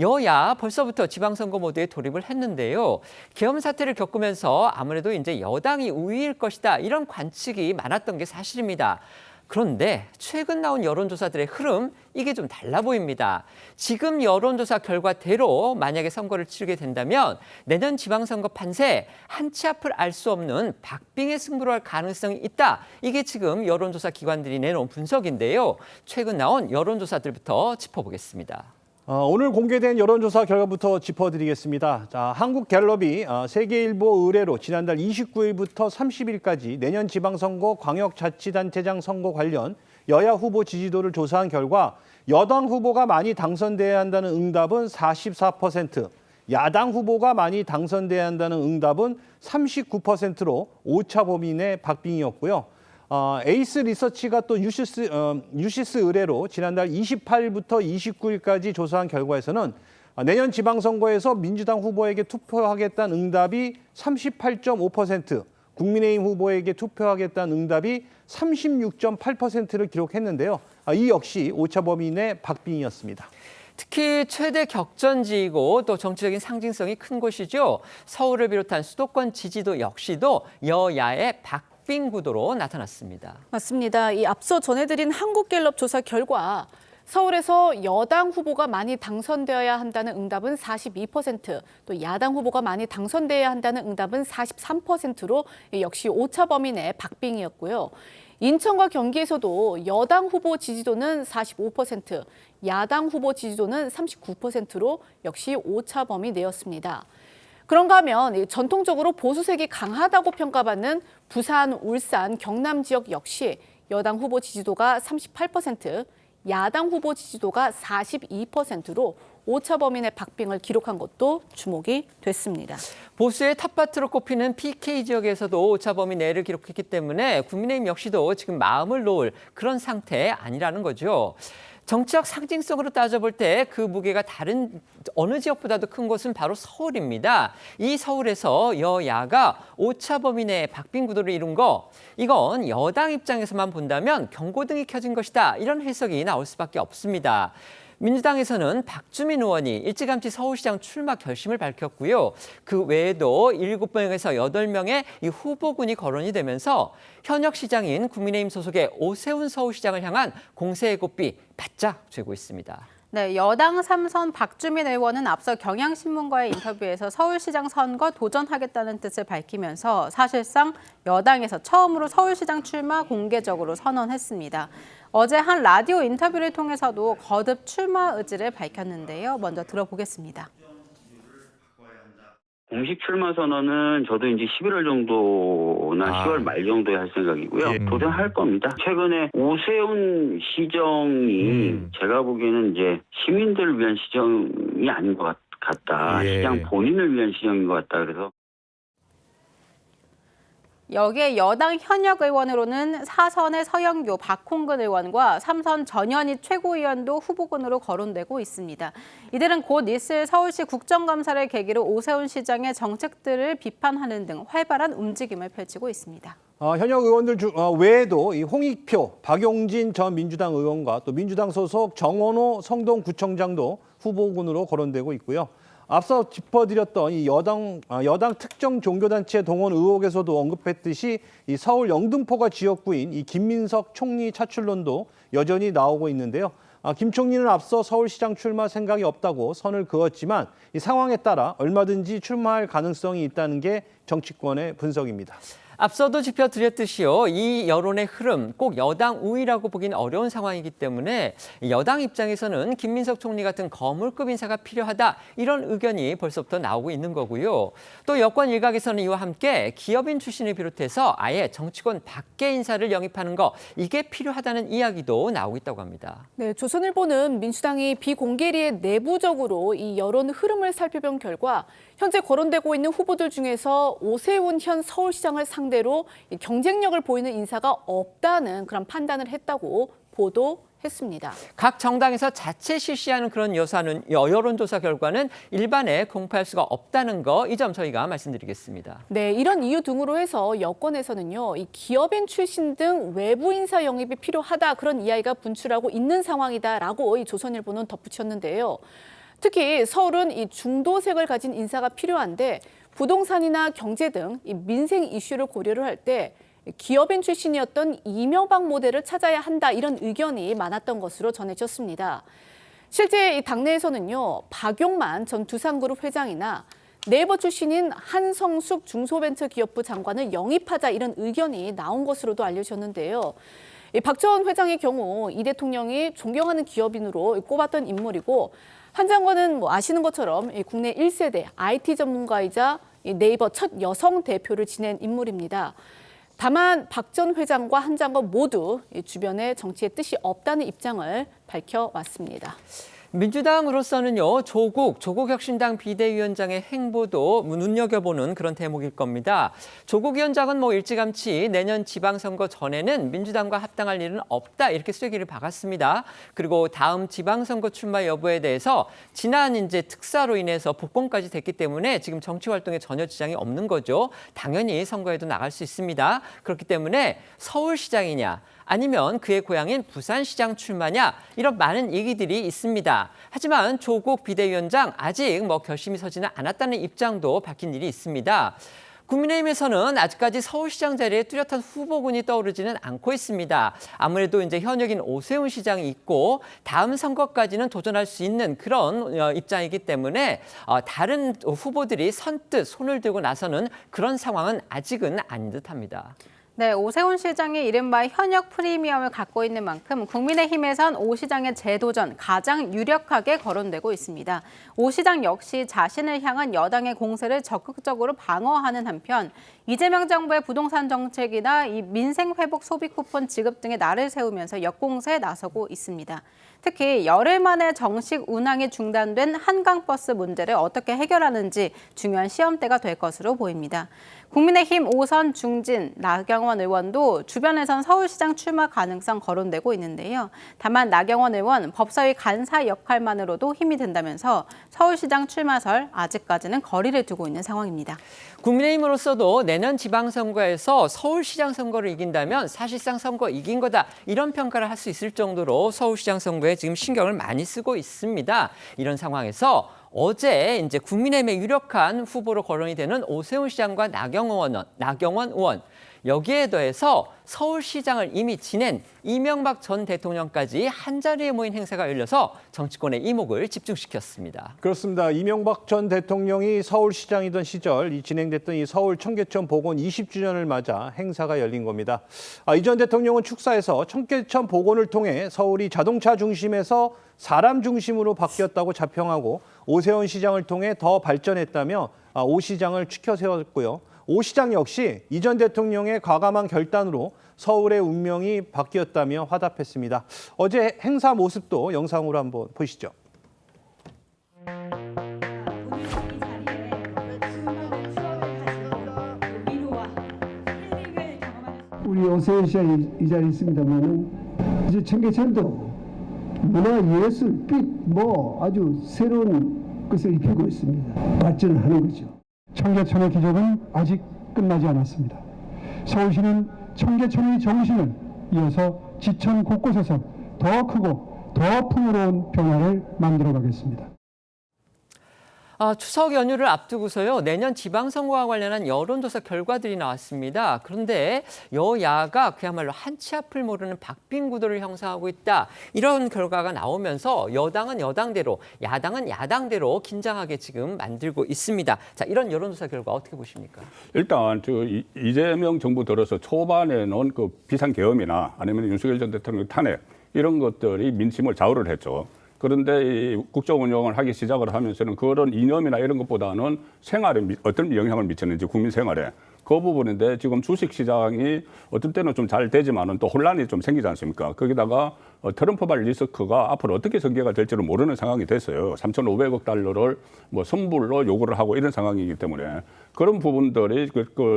여야 벌써부터 지방선거 모드에 돌입을 했는데요. 계엄 사태를 겪으면서 아무래도 이제 여당이 우위일 것이다 이런 관측이 많았던 게 사실입니다. 그런데 최근 나온 여론조사들의 흐름 이게 좀 달라 보입니다. 지금 여론조사 결과대로 만약에 선거를 치르게 된다면 내년 지방선거 판세 한 치 앞을 알 수 없는 박빙의 승부로 할 가능성이 있다. 이게 지금 여론조사 기관들이 내놓은 분석인데요. 최근 나온 여론조사들부터 짚어보겠습니다. 오늘 공개된 여론조사 결과부터 짚어드리겠습니다. 자, 한국갤럽이 세계일보 의뢰로 지난달 29일부터 30일까지 내년 지방선거 광역자치단체장 선거 관련 여야 후보 지지도를 조사한 결과 여당 후보가 많이 당선돼야 한다는 응답은 44%, 야당 후보가 많이 당선돼야 한다는 응답은 39%로 오차 범위 내 박빙이었고요. 에이스 리서치가 또 유시스 의뢰로 지난달 28일부터 29일까지 조사한 결과에서는 내년 지방선거에서 민주당 후보에게 투표하겠다는 응답이 38.5%, 국민의힘 후보에게 투표하겠다는 응답이 36.8%를 기록했는데요. 이 역시 오차 범위 내 박빙이었습니다. 특히 최대 격전지이고 또 정치적인 상징성이 큰 곳이죠. 서울을 비롯한 수도권 지지도 역시도 여야의 박빙 구도로 나타났습니다. 맞습니다. 이 앞서 전해드린 한국갤럽 조사 결과 서울에서 여당 후보가 많이 당선되어야 한다는 응답은 42%, 또 야당 후보가 많이 당선되어야 한다는 응답은 43%로 역시 오차 범위 내 박빙이었고요. 인천과 경기에서도 여당 후보 지지도는 45%, 야당 후보 지지도는 39%로 역시 오차 범위 내였습니다. 그런가 하면 전통적으로 보수색이 강하다고 평가받는 부산, 울산, 경남 지역 역시 여당 후보 지지도가 38%, 야당 후보 지지도가 42%로 오차 범위 내 박빙을 기록한 것도 주목이 됐습니다. 보수의 텃밭으로 꼽히는 PK 지역에서도 오차 범위 내를 기록했기 때문에 국민의힘 역시도 지금 마음을 놓을 그런 상태 아니라는 거죠. 정치적 상징성으로 따져볼 때 그 무게가 다른 어느 지역보다도 큰 곳은 바로 서울입니다. 이 서울에서 여야가 오차 범위 내 박빙 구도를 이룬 거, 이건 여당 입장에서만 본다면 경고등이 켜진 것이다. 이런 해석이 나올 수밖에 없습니다. 민주당에서는 박주민 의원이 일찌감치 서울시장 출마 결심을 밝혔고요. 그 외에도 7명에서 8명의 이 후보군이 거론이 되면서 현역 시장인 국민의힘 소속의 오세훈 서울시장을 향한 공세의 고삐 바짝 쥐고 있습니다. 네, 여당 3선 박주민 의원은 앞서 경향신문과의 인터뷰에서 서울시장 선거 도전하겠다는 뜻을 밝히면서 사실상 여당에서 처음으로 서울시장 출마 공개적으로 선언했습니다. 어제 한 라디오 인터뷰를 통해서도 거듭 출마 의지를 밝혔는데요. 먼저 들어보겠습니다. 공식 출마 선언은 저도 이제 11월 정도나 10월 말 정도에 할 생각이고요. 도전할 겁니다. 최근에 오세훈 시정이 제가 보기에는 이제 시민들을 위한 시정이 아닌 것 같다. 시장 본인을 위한 시정인 것 같다. 그래서 여기에 여당 현역 의원으로는 4선의 서영교, 박홍근 의원과 3선 전현희 최고위원도 후보군으로 거론되고 있습니다. 이들은 곧 있을 서울시 국정감사를 계기로 오세훈 시장의 정책들을 비판하는 등 활발한 움직임을 펼치고 있습니다. 현역 의원들 외에도 이 홍익표, 박용진 전 민주당 의원과 또 민주당 소속 정원호 성동구청장도 후보군으로 거론되고 있고요. 앞서 짚어드렸던 이 여당 특정 종교단체 동원 의혹에서도 언급했듯이 이 서울 영등포가 지역구인 이 김민석 총리 차출론도 여전히 나오고 있는데요. 김 총리는 앞서 서울시장 출마 생각이 없다고 선을 그었지만 이 상황에 따라 얼마든지 출마할 가능성이 있다는 게 정치권의 분석입니다. 앞서도 짚어드렸듯이요. 이 여론의 흐름 꼭 여당 우위라고 보기는 어려운 상황이기 때문에 여당 입장에서는 김민석 총리 같은 거물급 인사가 필요하다. 이런 의견이 벌써부터 나오고 있는 거고요. 또 여권 일각에서는 이와 함께 기업인 출신을 비롯해서 아예 정치권 밖의 인사를 영입하는 거 이게 필요하다는 이야기도 나오고 있다고 합니다. 네, 조선일보는 민주당이 비공개리에 내부적으로 이 여론 흐름을 살펴본 결과 현재 거론되고 있는 후보들 중에서 오세훈 현 서울시장을 상대로 경쟁력을 보이는 인사가 없다는 그런 판단을 했다고 보도했습니다. 각 정당에서 자체 실시하는 그런 여론조사 결과는 일반에 공표할 수가 없다는 거, 이 점 저희가 말씀드리겠습니다. 네, 이런 이유 등으로 해서 여권에서는요, 이 기업인 출신 등 외부 인사 영입이 필요하다 그런 이야기가 분출하고 있는 상황이다라고 이 조선일보는 덧붙였는데요. 특히 서울은 이 중도색을 가진 인사가 필요한데 부동산이나 경제 등 이 민생 이슈를 고려를 할 때 기업인 출신이었던 이명박 모델을 찾아야 한다 이런 의견이 많았던 것으로 전해졌습니다. 실제 이 당내에서는요, 박용만 전 두산그룹 회장이나 네이버 출신인 한성숙 중소벤처기업부 장관을 영입하자 이런 의견이 나온 것으로도 알려졌는데요. 박 전 회장의 경우 이 대통령이 존경하는 기업인으로 꼽았던 인물이고 한 장관은 아시는 것처럼 국내 1세대 IT 전문가이자 네이버 첫 여성 대표를 지낸 인물입니다. 다만 박 전 회장과 한 장관 모두 주변에 정치에 뜻이 없다는 입장을 밝혀왔습니다. 민주당으로서는요, 조국 혁신당 비대위원장의 행보도 눈여겨보는 그런 대목일 겁니다. 조국 위원장은 일찌감치 내년 지방선거 전에는 민주당과 합당할 일은 없다 이렇게 쐐기를 박았습니다. 그리고 다음 지방선거 출마 여부에 대해서 지난 특사로 인해서 복권까지 됐기 때문에 지금 정치 활동에 전혀 지장이 없는 거죠. 당연히 선거에도 나갈 수 있습니다. 그렇기 때문에 서울시장이냐 아니면 그의 고향인 부산시장 출마냐 이런 많은 얘기들이 있습니다. 하지만 조국 비대위원장 아직 결심이 서지는 않았다는 입장도 밝힌 일이 있습니다. 국민의힘에서는 아직까지 서울시장 자리에 뚜렷한 후보군이 떠오르지는 않고 있습니다. 아무래도 현역인 오세훈 시장이 있고 다음 선거까지는 도전할 수 있는 그런 입장이기 때문에 다른 후보들이 선뜻 손을 들고 나서는 그런 상황은 아직은 아닌 듯합니다. 네, 오세훈 시장이 이른바 현역 프리미엄을 갖고 있는 만큼 국민의힘에선 오 시장의 재도전 가장 유력하게 거론되고 있습니다. 오 시장 역시 자신을 향한 여당의 공세를 적극적으로 방어하는 한편 이재명 정부의 부동산 정책이나 이 민생 회복 소비 쿠폰 지급 등의 날을 세우면서 역공세에 나서고 있습니다. 특히 열흘 만에 정식 운항이 중단된 한강버스 문제를 어떻게 해결하는지 중요한 시험대가 될 것으로 보입니다. 국민의힘 5선 중진 나경원 의원도 주변에선 서울시장 출마 가능성 거론되고 있는데요. 다만 나경원 의원 법사위 간사 역할만으로도 힘이 된다면서 서울시장 출마설 아직까지는 거리를 두고 있는 상황입니다. 국민의힘으로서도 내년 지방선거에서 서울시장 선거를 이긴다면 사실상 선거 이긴 거다 이런 평가를 할 수 있을 정도로 서울시장 선거에 지금 신경을 많이 쓰고 있습니다. 이런 상황에서 어제 국민의힘의 유력한 후보로 거론이 되는 오세훈 시장과 나경원 의원 여기에 더해서 서울시장을 이미 지낸 이명박 전 대통령까지 한자리에 모인 행사가 열려서 정치권의 이목을 집중시켰습니다. 그렇습니다. 이명박 전 대통령이 서울시장이던 시절 진행됐던 이 서울 청계천 복원 20주년을 맞아 행사가 열린 겁니다. 이 전 대통령은 축사에서 청계천 복원을 통해 서울이 자동차 중심에서 사람 중심으로 바뀌었다고 자평하고 오세훈 시장을 통해 더 발전했다며 오 시장을 추켜 세웠고요. 오 시장 역시 이 전 대통령의 과감한 결단으로 서울의 운명이 바뀌었다며 화답했습니다. 어제 행사 모습도 영상으로 한번 보시죠. 우리 오세훈 시장이 이 자리에 있습니다만은 이제 청계천도 문화 예술 빛 아주 새로운 것을 입히고 있습니다. 발전을 하는 거죠. 청계천의 기적은 아직 끝나지 않았습니다. 서울시는 청계천의 정신을 이어서 지천 곳곳에서 더 크고 더 풍요로운 변화를 만들어 가겠습니다. 추석 연휴를 앞두고서요. 내년 지방선거와 관련한 여론조사 결과들이 나왔습니다. 그런데 여야가 그야말로 한치 앞을 모르는 박빙 구도를 형성하고 있다. 이런 결과가 나오면서 여당은 여당대로, 야당은 야당대로 긴장하게 지금 만들고 있습니다. 자, 이런 여론조사 결과 어떻게 보십니까? 일단 이재명 정부 들어서 초반에는 그 비상계엄이나 아니면 윤석열 전 대통령 탄핵 이런 것들이 민심을 좌우를 했죠. 그런데 이 국정 운영을 하기 시작을 하면서는 그런 이념이나 이런 것보다는 생활에 어떤 영향을 미쳤는지 국민 생활에 그 부분인데 지금 주식 시장이 어떤 때는 좀 잘 되지만은 또 혼란이 좀 생기지 않습니까? 거기다가 트럼프발 리스크가 앞으로 어떻게 전개가 될지를 모르는 상황이 됐어요. 3,500억 달러를 선불로 요구를 하고 이런 상황이기 때문에 그런 부분들이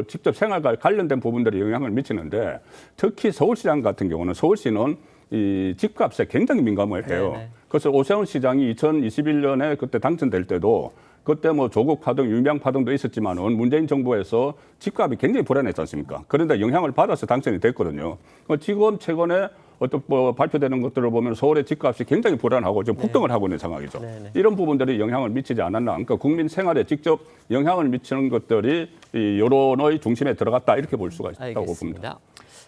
직접 생활과 관련된 부분들이 영향을 미치는데 특히 서울시장 같은 경우는 서울시는 이 집값에 굉장히 민감을 해요. 네네. 그래서 오세훈 시장이 2021년에 그때 당선될 때도 그때 조국 파동, 유명 파동도 있었지만은 문재인 정부에서 집값이 굉장히 불안했지 않습니까? 그런데 영향을 받아서 당선이 됐거든요. 지금 최근에 어떤 뭐 발표되는 것들을 보면 서울의 집값이 굉장히 불안하고 지금 폭등을 하고 있는 상황이죠. 이런 부분들이 영향을 미치지 않았나. 그러니까 국민 생활에 직접 영향을 미치는 것들이 이 여론의 중심에 들어갔다 이렇게 볼 수가 있다고 봅니다. 알겠습니다.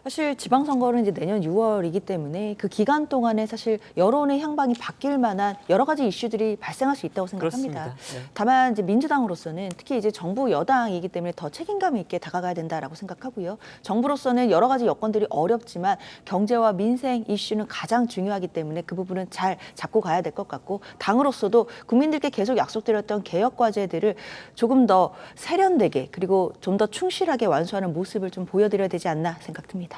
사실 지방선거는 이제 내년 6월이기 때문에 그 기간 동안에 사실 여론의 향방이 바뀔 만한 여러 가지 이슈들이 발생할 수 있다고 생각합니다. 그렇습니다. 네. 다만 이제 민주당으로서는 특히 이제 정부 여당이기 때문에 더 책임감 있게 다가가야 된다라고 생각하고요. 정부로서는 여러 가지 여건들이 어렵지만 경제와 민생 이슈는 가장 중요하기 때문에 그 부분은 잘 잡고 가야 될 것 같고 당으로서도 국민들께 계속 약속드렸던 개혁 과제들을 조금 더 세련되게 그리고 좀 더 충실하게 완수하는 모습을 좀 보여드려야 되지 않나 생각됩니다.